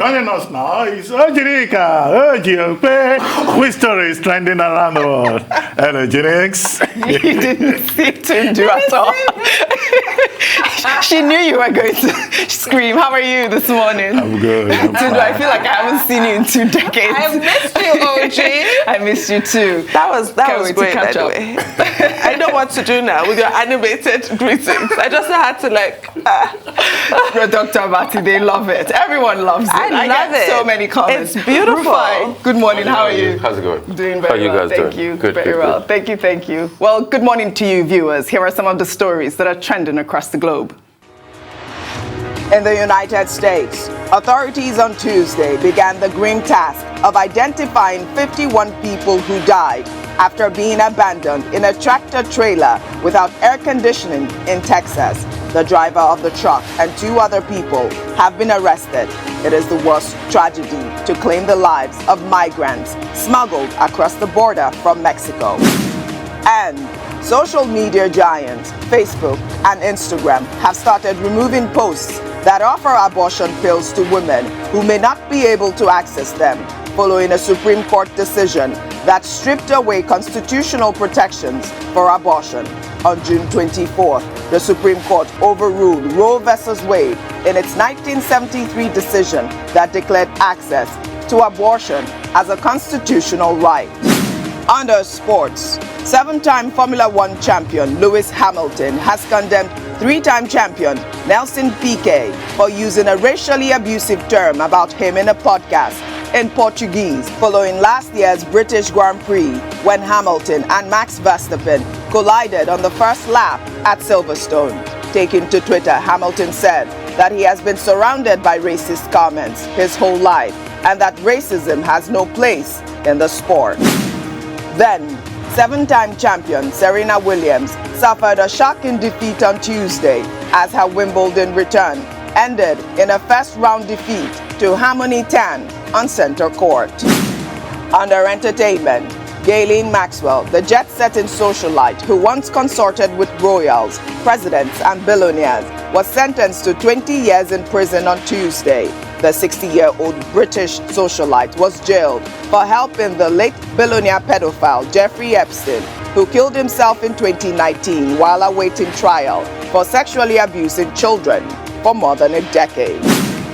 Joining us now is Ojirika, Okpe. Which story is trending around the world? Hello, Jinx. You didn't see Tundu at all. She knew you were going to scream. How are you this morning? I'm good. Tundu, I feel like I haven't seen you in 2 decades. I missed you, OG. I missed you too. That was great, by the way. I know what to do now with your animated greetings. I just had to Dr. Abati, they love it. Everyone loves it. I love get it. So many comments. It's beautiful. Rufai, good morning. How are you? How's it going? Doing very well. How are you guys Thank doing? you. Good, very good, well. good. Thank you. Well, good morning to you, viewers. Here are some of the stories that are trending across the globe. In the United States, authorities on Tuesday began the grim task of identifying 51 people who died after being abandoned in a tractor trailer without air conditioning in Texas. The driver of the truck and 2 other people have been arrested. It is the worst tragedy to claim the lives of migrants smuggled across the border from Mexico. And social media giants Facebook and Instagram have started removing posts that offer abortion pills to women who may not be able to access them, following a Supreme Court decision that stripped away constitutional protections for abortion. On June 24th, the Supreme Court overruled Roe v. Wade in its 1973 decision that declared access to abortion as a constitutional right. Under sports, 7-time Formula One champion Lewis Hamilton has condemned 3-time champion Nelson Piquet for using a racially abusive term about him in a podcast in Portuguese following last year's British Grand Prix when Hamilton and Max Verstappen collided on the first lap at Silverstone. Taking to Twitter, Hamilton said that he has been surrounded by racist comments his whole life and that racism has no place in the sport. Then, 7-time champion Serena Williams suffered a shocking defeat on Tuesday as her Wimbledon return ended in a first-round defeat to Harmony Tan on center court. Under entertainment, Ghislaine Maxwell, the jet-setting socialite who once consorted with royals, presidents, and billionaires, was sentenced to 20 years in prison on Tuesday. The 60-year-old British socialite was jailed for helping the late billionaire pedophile Jeffrey Epstein, who killed himself in 2019 while awaiting trial for sexually abusing children for more than a decade.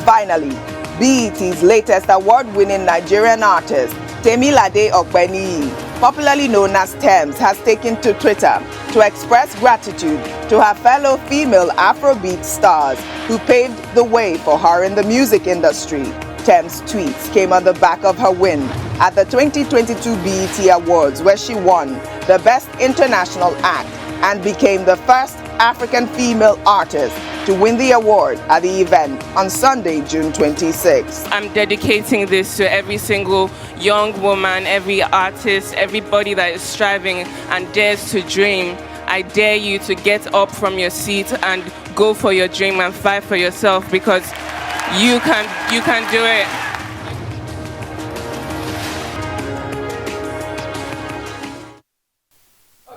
Finally, BET's latest award-winning Nigerian artist, Temilade Okpe, popularly known as Tems, has taken to Twitter to express gratitude to her fellow female Afrobeat stars who paved the way for her in the music industry. Tems' tweets came on the back of her win at the 2022 BET Awards, where she won the Best International Act and became the first African female artist to win the award at the event on Sunday, June 26. I'm dedicating this to every single young woman, every artist, everybody that is striving and dares to dream. I dare you to get up from your seat and go for your dream and fight for yourself, because you can do it.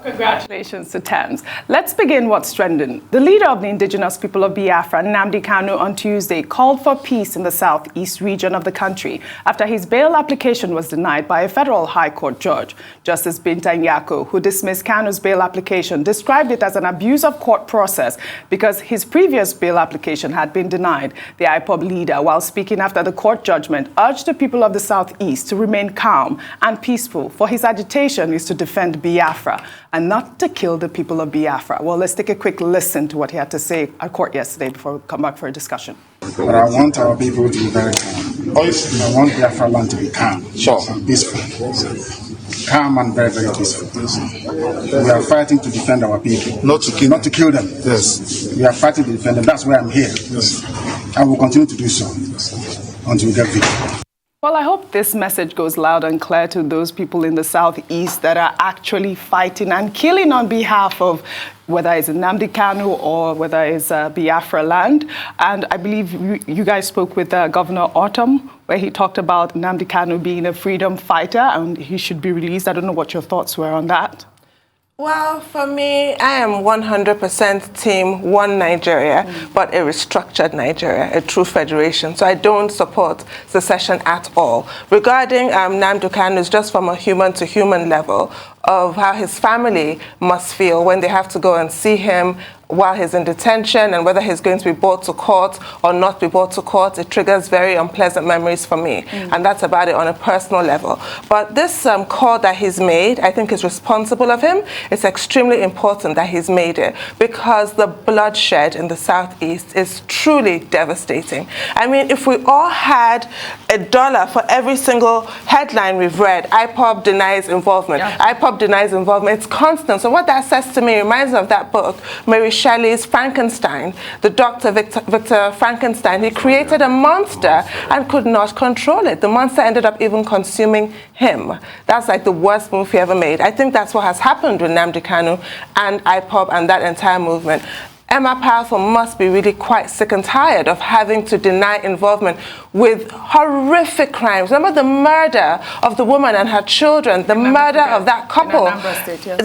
Congratulations to Tems. Let's begin what's trending. The leader of the indigenous people of Biafra, Nnamdi Kanu, on Tuesday called for peace in the southeast region of the country after his bail application was denied by a federal high court judge. Justice Binta Nyako, who dismissed Kanu's bail application, described it as an abuse of court process because his previous bail application had been denied. The IPOB leader, while speaking after the court judgment, urged the people of the southeast to remain calm and peaceful, for his agitation is to defend Biafra and not to kill the people of Biafra. Well, let's take a quick listen to what he had to say at court yesterday before we come back for a discussion. But I want our people to be very calm. I want Biafra land to be calm, and peaceful. Calm and very, very peaceful. We are fighting to defend our people. Not to kill them. Yes. We are fighting to defend them. That's why I'm here. Yes. I will continue to do so until we get victory. Well, I hope this message goes loud and clear to those people in the southeast that are actually fighting and killing on behalf of whether it's Nnamdi Kanu or whether it's Biafra land. And I believe you guys spoke with Governor Autumn, where he talked about Nnamdi Kanu being a freedom fighter and he should be released. I don't know what your thoughts were on that. Well, for me, I am 100% team one Nigeria, but a restructured Nigeria, a true federation. So I don't support secession at all. Regarding Nnamdi Kanu, it's just from a human-to-human level of how his family must feel when they have to go and see him while he's in detention, and whether he's going to be brought to court or not be brought to court. It triggers very unpleasant memories for me, and that's about it on a personal level. But this call that he's made, I think is responsible of him. It's extremely important that he's made it, because the bloodshed in the Southeast is truly devastating. I mean, if we all had $1 for every single headline we've read, IPOB denies involvement, IPOB denies involvement, it's constant. So what that says to me reminds me of that book, Mary Shelley's Frankenstein. The doctor, Victor Frankenstein, he created a monster and could not control it. The monster ended up even consuming him. That's like the worst move he ever made. I think that's what has happened with Nnamdi Kanu and IPOB and that entire movement. Emma Powerful must be really quite sick and tired of having to deny involvement with horrific crimes. Remember the murder of the woman and her children, the murder of that couple,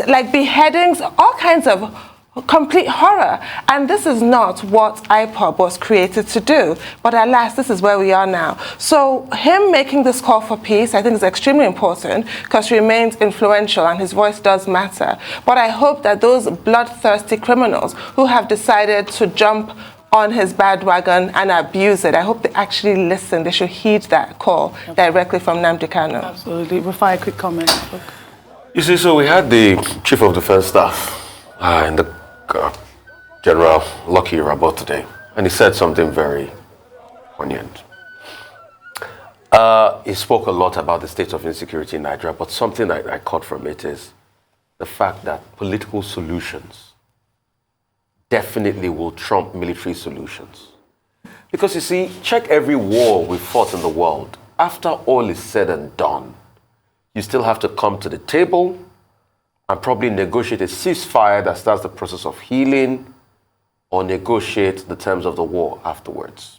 like beheadings, all kinds of complete horror. And this is not what IPOB was created to do. But alas, this is where we are now. So him making this call for peace, I think, is extremely important, because he remains influential and his voice does matter. But I hope that those bloodthirsty criminals who have decided to jump on his bandwagon and abuse it, I hope they actually listen. They should heed that call directly from Nnamdi Kanu. Absolutely. Before a quick comment. You see, so we had the Chief of Defense Staff in the General Lucky Rabot today, and he said something very poignant. He spoke a lot about the state of insecurity in Nigeria, but something I caught from it is the fact that political solutions definitely will trump military solutions. Because you see, check every war we've fought in the world. After all is said and done, you still have to come to the table and probably negotiate a ceasefire that starts the process of healing, or negotiate the terms of the war afterwards.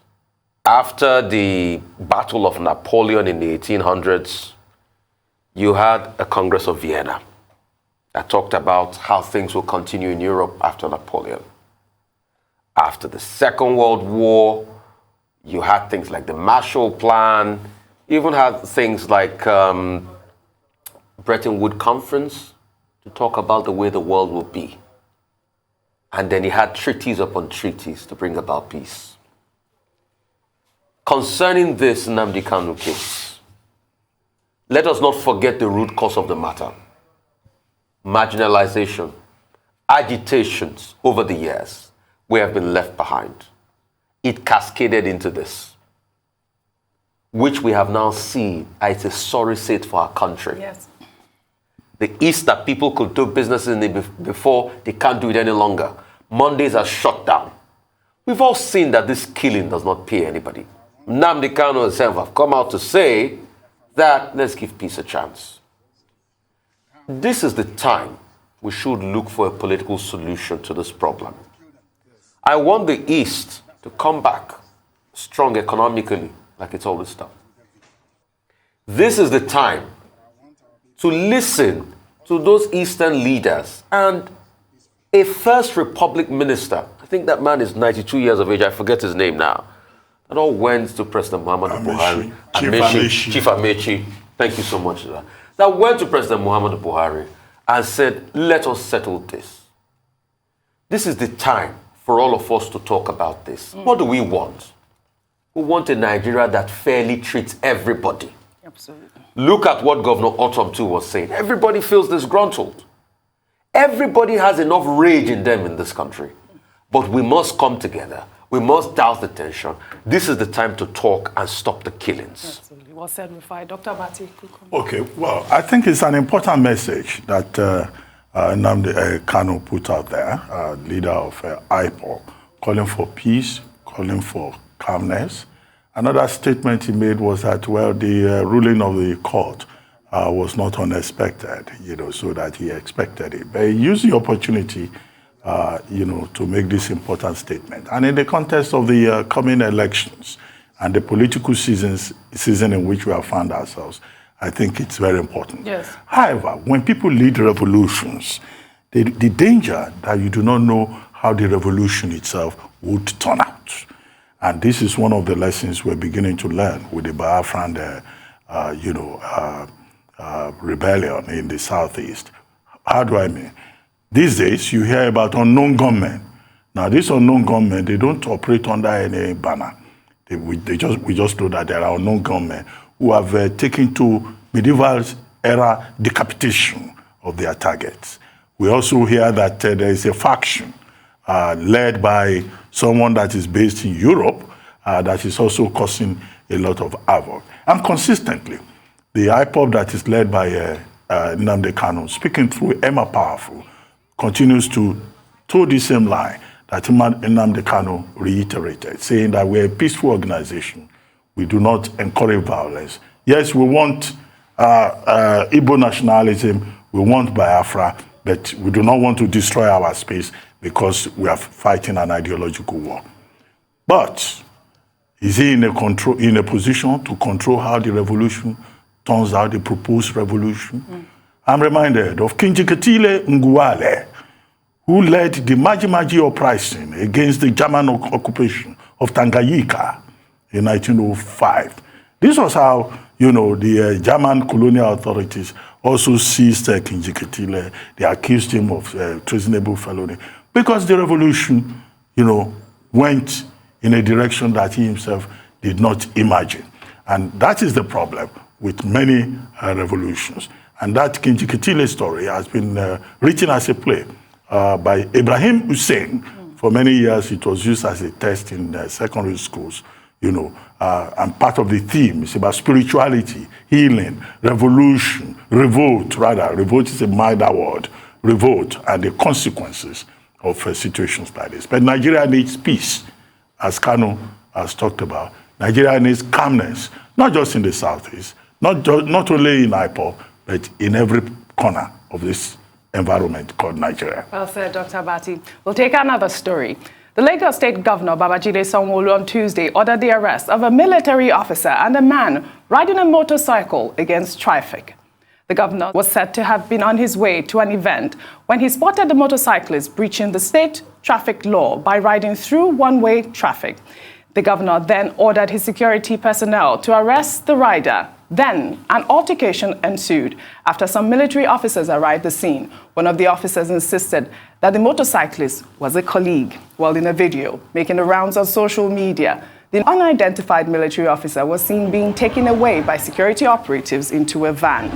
After the Battle of Napoleon in the 1800s, you had a Congress of Vienna that talked about how things will continue in Europe after Napoleon. After the Second World War, you had things like the Marshall Plan, you even had things like Bretton Woods Conference, to talk about the way the world will be. And then he had treaties upon treaties to bring about peace. Concerning this Nnamdi Kanu case, let us not forget the root cause of the matter. Marginalization, agitations over the years, we have been left behind. It cascaded into this, which we have now seen as a sorry state for our country. Yes. The East that people could do business in before, they can't do it any longer. Mondays are shut down. We've all seen that this killing does not pay anybody. Nnamdi Kanu himself have come out to say that let's give peace a chance. This is the time we should look for a political solution to this problem. I want the East to come back strong economically, like it's always done. This is the time to listen to those Eastern leaders. And a First Republic minister, I think that man is 92 years of age, I forget his name now, that all went to President Muhammadu Buhari. Chief Amechi, thank you so much for that. That went to President Muhammadu Buhari and said, let us settle this. This is the time for all of us to talk about this. What do we want? We want a Nigeria that fairly treats everybody. Absolutely. Look at what Governor Otom too was saying. Everybody feels disgruntled. Everybody has enough rage in them in this country. But we must come together. We must douse the tension. This is the time to talk and stop the killings. Absolutely. Well said, Rufai. Dr. Abati. Okay, well, I think it's an important message that Nnamdi Kanu put out there, leader of IPOB, calling for peace, calling for calmness. Another statement he made was that, well, the ruling of the court was not unexpected, so that he expected it. But he used the opportunity, to make this important statement. And in the context of the coming elections and the political season in which we have found ourselves, I think it's very important. Yes. However, when people lead revolutions, the danger that you do not know how the revolution itself would turn out. And this is one of the lessons we're beginning to learn with the Biafran rebellion in the southeast. How do I mean? These days, you hear about unknown gunmen. Now, these unknown gunmen, they don't operate under any banner. We just know that there are unknown gunmen who have taken to medieval era decapitation of their targets. We also hear that there is a faction led by someone that is based in Europe that is also causing a lot of havoc. And consistently, the IPOB that is led by Nnamdi Kanu, speaking through Emma Powerful, continues to toe the same line that Nnamdi Kanu reiterated, saying that we're a peaceful organization. We do not encourage violence. Yes, we want Igbo nationalism, we want Biafra, but we do not want to destroy our space because we are fighting an ideological war. But is he in a position to control how the revolution turns out, the proposed revolution? I'm reminded of Kinjiketile Nguale, who led the Maji-Maji uprising against the German occupation of Tanganyika in 1905. This was how, the German colonial authorities also seized Kinjiketile. They accused him of treasonable felony because the revolution, went in a direction that he himself did not imagine. And that is the problem with many revolutions. And that Kinjiketile story has been written as a play by Ibrahim Hussein. For many years, it was used as a test in secondary schools, and part of the theme is about spirituality, healing, revolution, revolt, rather. Revolt is a milder word. Revolt and the consequences of situations like this. But Nigeria needs peace, as Kanu has talked about. Nigeria needs calmness, not just in the southeast, not only in IPOB, but in every corner of this environment called Nigeria. Well said, Dr. Abati. We'll take another story. The Lagos State Governor Babajide Sanwo-Olu on Tuesday ordered the arrest of a military officer and a man riding a motorcycle against traffic. The governor was said to have been on his way to an event when he spotted the motorcyclist breaching the state traffic law by riding through one-way traffic. The governor then ordered his security personnel to arrest the rider. Then, an altercation ensued after some military officers arrived at the scene. One of the officers insisted that the motorcyclist was a colleague. While in a video making the rounds on social media, the unidentified military officer was seen being taken away by security operatives into a van.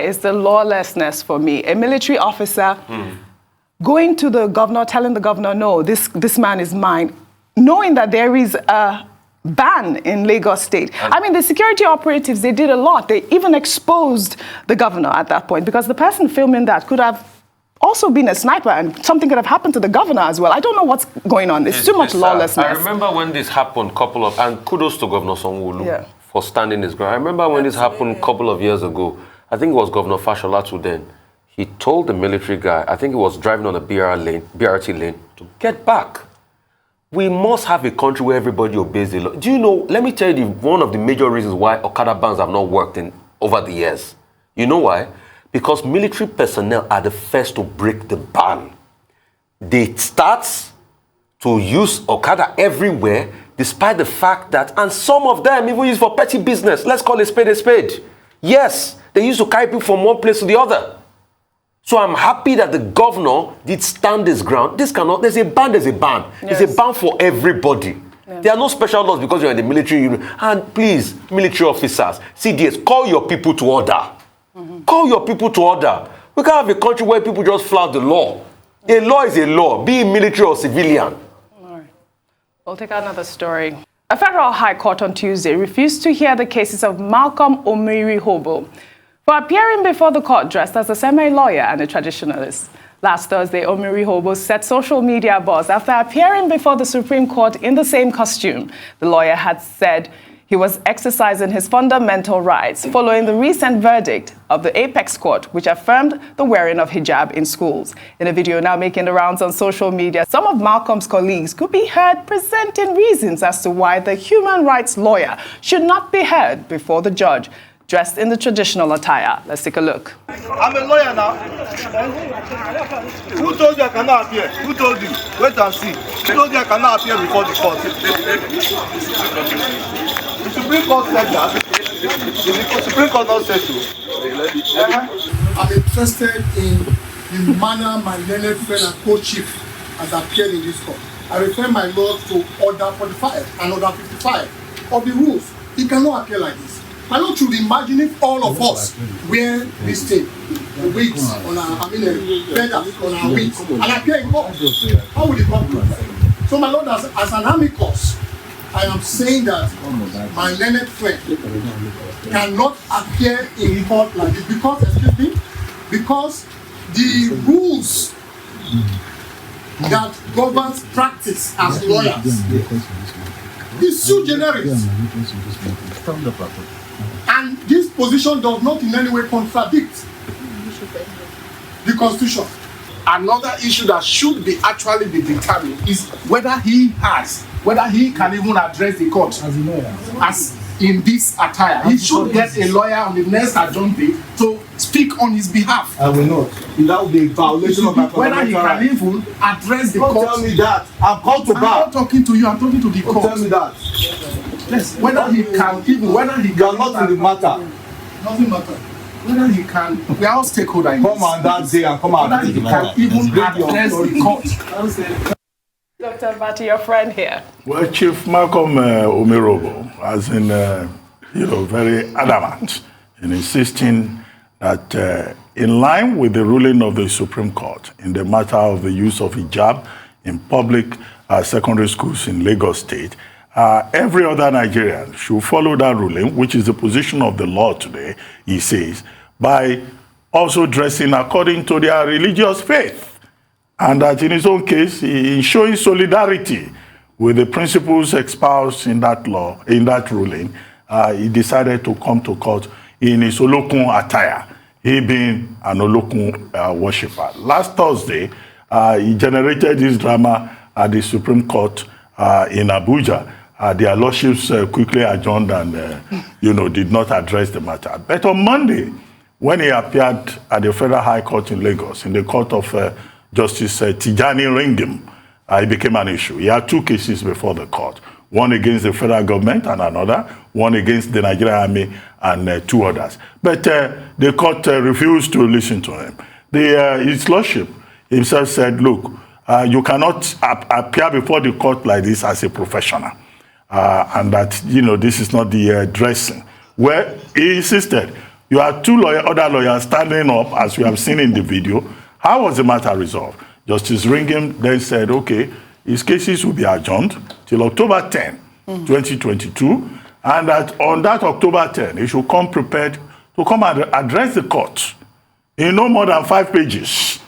Is the lawlessness for me. A military officer going to the governor, telling the governor, no, this man is mine, knowing that there is a ban in Lagos State. I mean, the security operatives, they did a lot. They even exposed the governor at that point because the person filming that could have also been a sniper and something could have happened to the governor as well. I don't know what's going on. It's too much lawlessness. I remember when this happened and kudos to Governor Sanwo-Olu for standing his ground. I remember when this happened a couple of years ago. I think it was Governor Fashola then. He told the military guy, I think he was driving on a BRT lane, to get back. We must have a country where everybody obeys the law. Do you know, let me tell you one of the major reasons why Okada bans have not worked over the years. You know why? Because military personnel are the first to break the ban. They start to use Okada everywhere, despite the fact that, and some of them even use for petty business. Let's call a spade a spade. Yes, they used to carry people from one place to the other. So I'm happy that the governor did stand his ground. There's a ban, there's a ban. Yes. There's a ban for everybody. Yes. There are no special laws because you're in the military. And please, military officers, CDS, call your people to order. Call your people to order. We can't have a country where people just flout the law. A law is a law, be it military or civilian. All right. We'll take another story. A federal high court on Tuesday refused to hear the cases of Malcolm Omirhobo for appearing before the court dressed as a semi-lawyer and a traditionalist. Last Thursday, Omirhobo set social media buzz after appearing before the Supreme Court in the same costume. The lawyer had said He was exercising his fundamental rights following the recent verdict of the Apex Court, which affirmed the wearing of hijab in schools. In a video now making the rounds on social media, some of Malcolm's colleagues could be heard presenting reasons as to why the human rights lawyer should not be heard before the judge, dressed in the traditional attire. Let's take a look. I'm a lawyer now. Who told you I cannot appear? Who told you? Wait and see. Who told you I cannot appear before the court? The Supreme Court said that. The Supreme Court not said so. I'm interested in the manner my learned friend and co-chief has appeared in this court. I refer my lord to Order 45 and Order 55 of the rules. He cannot appear like this. My lord should imagine if all of us wear this thing, the wigs on our, feathers on our wigs, and appear in court. How would it come to? So my lord, as an amicus, I am saying that my learned friend cannot appear in court like this because, excuse me, because the rules that governs practice as lawyers is sui generis. And this position does not in any way contradict the Constitution. Another issue that should be actually be determined is whether he can even address the court as in this attire. He should get a lawyer on the next adjourned day to speak on his behalf. I will not. That will be a violation of my whether he can even address the court. Don't tell me that. I'm called to bar. I'm not talking to you, I'm talking to the court. Don't tell me that. Yes, whether he can even, whether he can. You are not in the matter. Doesn't matter. Whether he can, we are all stakeholders in come on that day and come out. Whether he can even address the court. Dr. Bati, your friend here. Well, Chief Malcolm Omirhobo has been, very adamant in insisting that in line with the ruling of the Supreme Court in the matter of the use of hijab in public secondary schools in Lagos State, every other Nigerian should follow that ruling, which is the position of the law today, he says, by also dressing according to their religious faith. And that in his own case, he is showing solidarity with the principles espoused in that law, in that ruling. He decided to come to court in his Olokun attire, he being an Olokun worshipper. Last Thursday, he generated this drama at the Supreme Court in Abuja. Their lordships quickly adjourned and, did not address the matter. But on Monday, when he appeared at the Federal High Court in Lagos, in the court of Justice Tijani Ringim, it became an issue. He had two cases before the court, one against the federal government and another, one against the Nigerian Army and two others. But the court refused to listen to him. His lordship himself said, look, you cannot appear before the court like this as a professional. And that, this is not the dressing. Well, he insisted. You have two other lawyers standing up, as we have seen in the video. How was the matter resolved? Justice Ringim then said, okay, his cases will be adjourned till October 10, 2022, and that on that October 10, he should come prepared to come and address the court in no more than 5 pages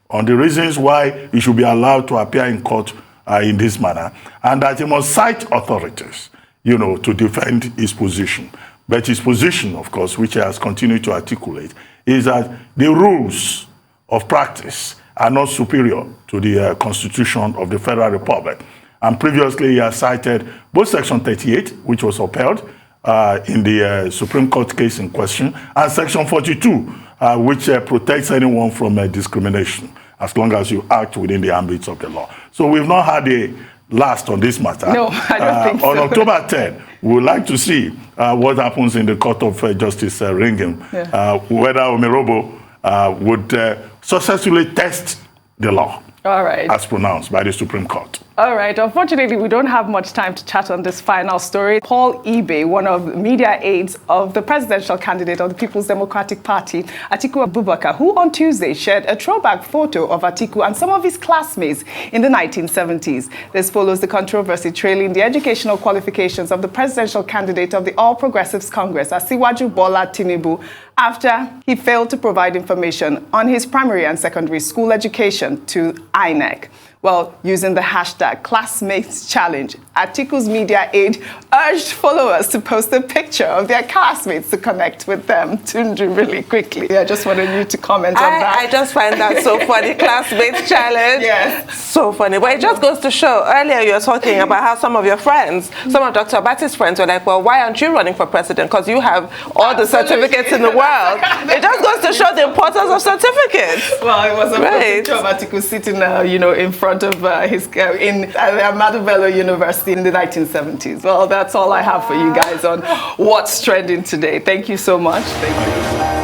on the reasons why he should be allowed to appear in court in this manner, and that he must cite authorities, to defend his position. But his position, of course, which he has continued to articulate, is that the rules of practice are not superior to the Constitution of the Federal Republic. And previously, he has cited both Section 38, which was upheld in the Supreme Court case in question, and Section 42, which protects anyone from discrimination, as long as you act within the ambits of the law. So we've not had a last on this matter. No, I don't think so. On October 10, we would like to see what happens in the court of Justice Ringim, whether Omirhobo would successfully test the law. All right. As pronounced by the Supreme Court. All right. Unfortunately, we don't have much time to chat on this final story. Paul Ibe, one of the media aides of the presidential candidate of the People's Democratic Party, Atiku Abubakar, who on Tuesday shared a throwback photo of Atiku and some of his classmates in the 1970s. This follows the controversy trailing the educational qualifications of the presidential candidate of the All Progressives Congress, Asiwaju Bola Tinubu, after he failed to provide information on his primary and secondary school education to INEC. Well, using the hashtag Classmates Challenge, Atiku's media aide urged followers to post a picture of their classmates to connect with them. Tundu, really quickly. I just wanted you to comment on that. I just find that so funny, Classmates Challenge. Yes. So funny. But it just goes to show, earlier you were talking about how some of your friends, some of Dr. Abati's friends were like, well, why aren't you running for president? Because you have all the certificates in the world. It just goes to show the importance of certificates. Well, it was a Right. picture of Atiku sitting, in front of in Ahmadu Bello University in the 1970s. Well, that's all I have for you guys on What's Trending today. Thank you so much. Thank you.